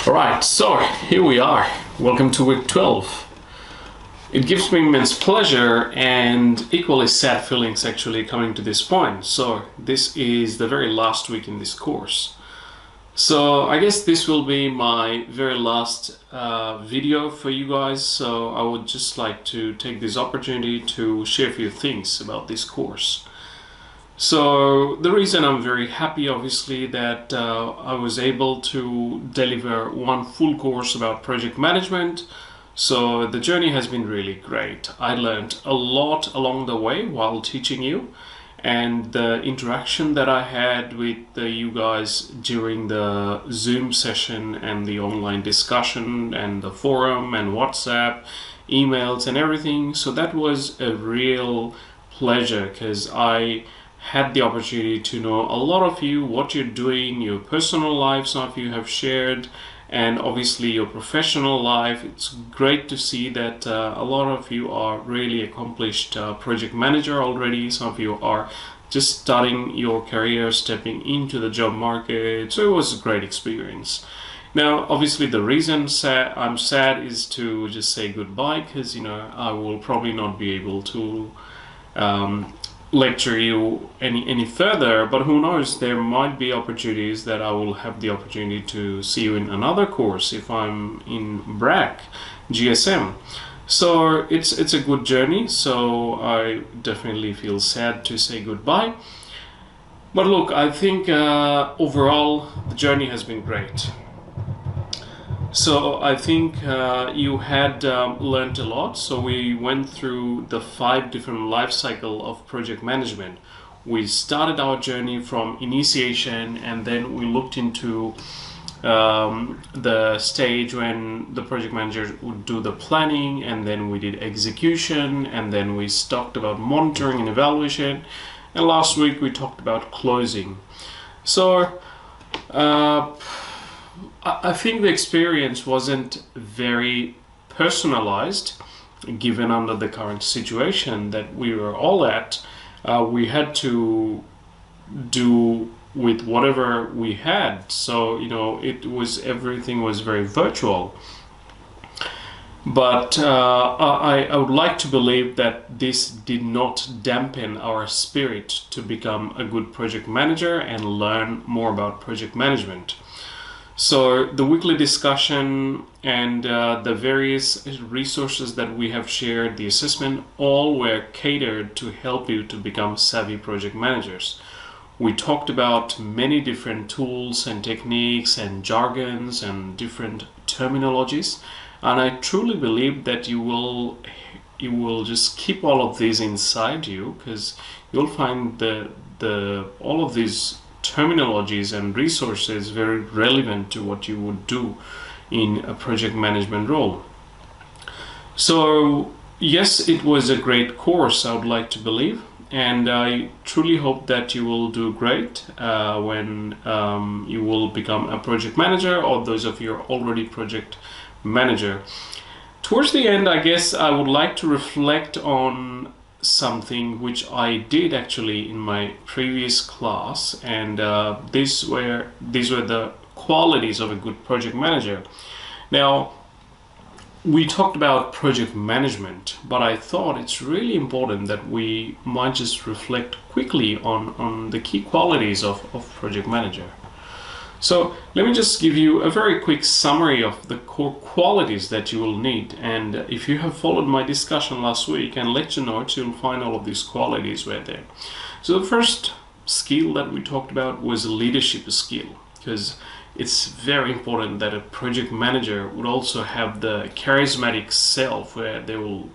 Alright, so here we are. Welcome to week 12. It gives me immense pleasure and equally sad feelings actually coming to this point. So this is the very last week in this course. So I guess this will be my very last video for you guys. So I would just like to take this opportunity to share a few things about this course. So the reason I'm very happy, obviously, that I was able to deliver one full course about project management. So the journey has been really great. I learned a lot along the way while teaching you, and the interaction that I had with you guys during the Zoom session and the online discussion and the forum and WhatsApp, emails and everything. So that was a real pleasure because I had the opportunity to know a lot of you, what you're doing, your personal life, some of you have shared, and obviously your professional life. It's great to see that a lot of you are really accomplished project manager already. Some of you are just starting your career, stepping into the job market. So it was a great experience. Now, obviously, the reason I'm sad is to just say goodbye, because I will probably not be able to lecture you any further, but who knows, there might be opportunities that I will have the opportunity to see you in another course if I'm in BRAC GSM. So it's a good journey, so I definitely feel sad to say goodbye, but look, I think overall the journey has been great. So I think you had learned a lot. So we went through the 5 different life cycle of project management. We started our journey from initiation, and then we looked into the stage when the project manager would do the planning, and then we did execution, and then we talked about monitoring and evaluation, and last week we talked about closing. So I think the experience wasn't very personalized given under the current situation that we were all at. We had to do with whatever we had. So, everything was very virtual. But I would like to believe that this did not dampen our spirit to become a good project manager and learn more about project management. So the weekly discussion and the various resources that we have shared, the assessment, all were catered to help you to become savvy project managers. We talked about many different tools and techniques and jargons and different terminologies, and I truly believe that you will just keep all of these inside you, because you'll find all of these terminologies and resources very relevant to what you would do in a project management role. So yes, it was a great course, I would like to believe, and I truly hope that you will do great when you will become a project manager, or those of you who are already project manager. Towards the end, I guess I would like to reflect on something which I did actually in my previous class, and these were the qualities of a good project manager. Now, we talked about project management, but I thought it's really important that we might just reflect quickly on the key qualities of project manager. So let me just give you a very quick summary of the core qualities that you will need. And if you have followed my discussion last week and lecture notes, you'll find all of these qualities right there. So the first skill that we talked about was a leadership skill, because it's very important that a project manager would also have the charismatic self where they will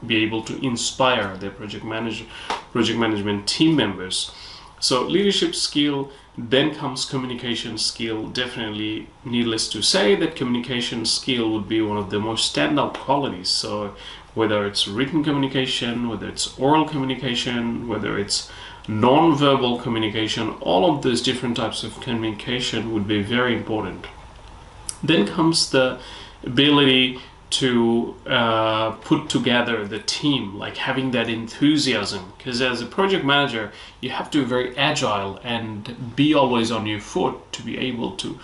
be able to inspire their project management team members. So leadership skill. Then comes communication skill. Definitely needless to say that communication skill would be one of the most standout qualities. So whether it's written communication, whether it's oral communication, whether it's non-verbal communication, all of those different types of communication would be very important. Then comes the ability to put together the team, like having that enthusiasm, because as a project manager you have to be very agile and be always on your foot to be able to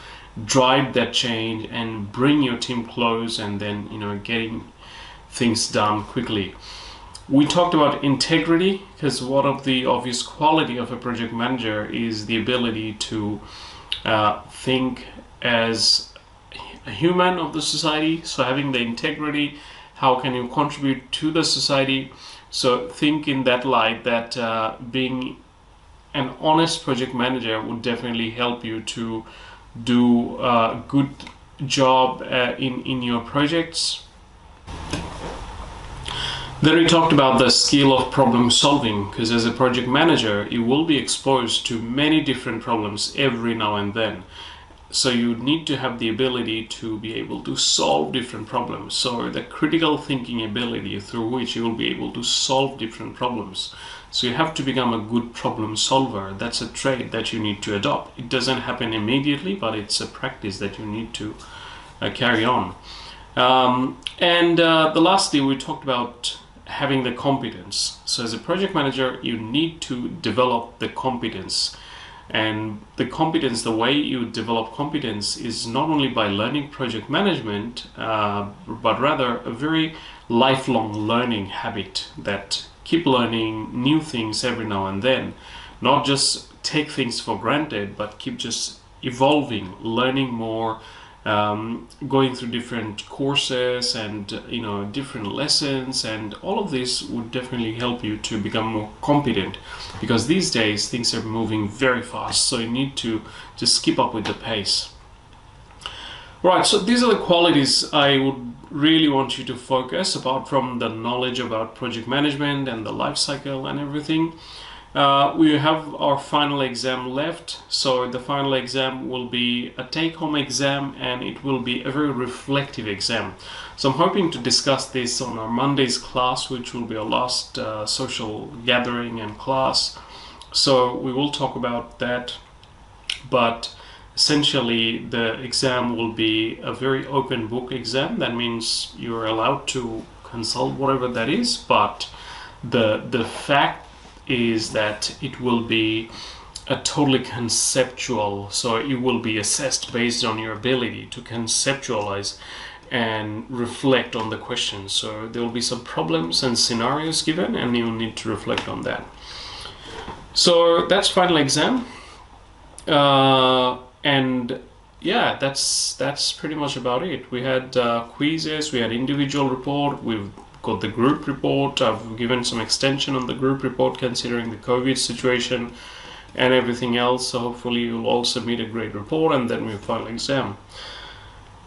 drive that change and bring your team close, and then getting things done quickly. We talked about integrity, because one of the obvious quality of a project manager is the ability to think as a human of the society. So having the integrity, how can you contribute to the society? So think in that light that being an honest project manager would definitely help you to do a good job in your projects. Then we talked about the skill of problem solving, because as a project manager, you will be exposed to many different problems every now and then. So you need to have the ability to be able to solve different problems. So the critical thinking ability through which you will be able to solve different problems. So you have to become a good problem solver. That's a trait that you need to adopt. It doesn't happen immediately, but it's a practice that you need to carry on. The lastly, we talked about having the competence. So as a project manager, you need to develop the competence. And the competence, the way you develop competence is not only by learning project management, but rather a very lifelong learning habit, that keep learning new things every now and then. Not just take things for granted, but keep just evolving, learning more, going through different courses and different lessons, and all of this would definitely help you to become more competent, because these days things are moving very fast, so you need to just keep up with the pace. Right, so these are the qualities I would really want you to focus, apart from the knowledge about project management and the life cycle and everything. We have our final exam left. So the final exam will be a take-home exam, and it will be a very reflective exam. So I'm hoping to discuss this on our Monday's class, which will be our last social gathering and class. So we will talk about that, but essentially the exam will be a very open book exam. That means you're allowed to consult whatever that is, but the fact is that it will be a totally conceptual, so it will be assessed based on your ability to conceptualize and reflect on the questions. So there will be some problems and scenarios given, and you'll need to reflect on that. So that's final exam, and yeah, that's pretty much about it. We had quizzes, we had individual report, we've got the group report. I've given some extension on the group report considering the COVID situation and everything else. So hopefully you'll all submit a great report, and then we final exam.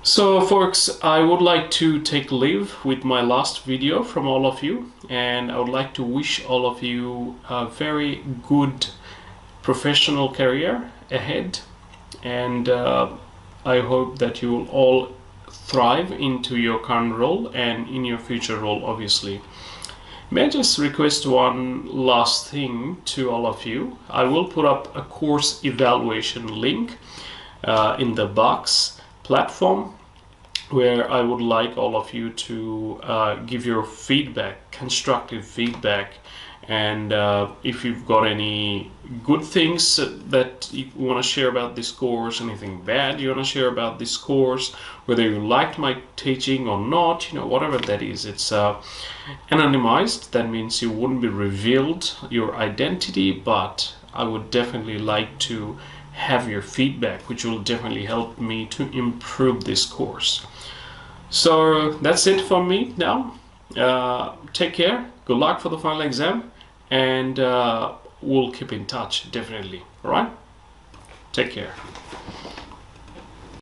So folks, I would like to take leave with my last video from all of you, and I would like to wish all of you a very good professional career ahead, and I hope that you will all thrive into your current role and in your future role, obviously. May I just request one last thing to all of you? I will put up a course evaluation link in the box platform, where I would like all of you to give your feedback, constructive feedback, and if you've got any good things that you want to share about this course, anything bad you want to share about this course, whether you liked my teaching or not, whatever that is. It's anonymized. That means you wouldn't be revealed your identity, but I would definitely like to have your feedback, which will definitely help me to improve this course. So that's it from me now. Take care, good luck for the final exam, and we'll keep in touch, definitely. All right, take care.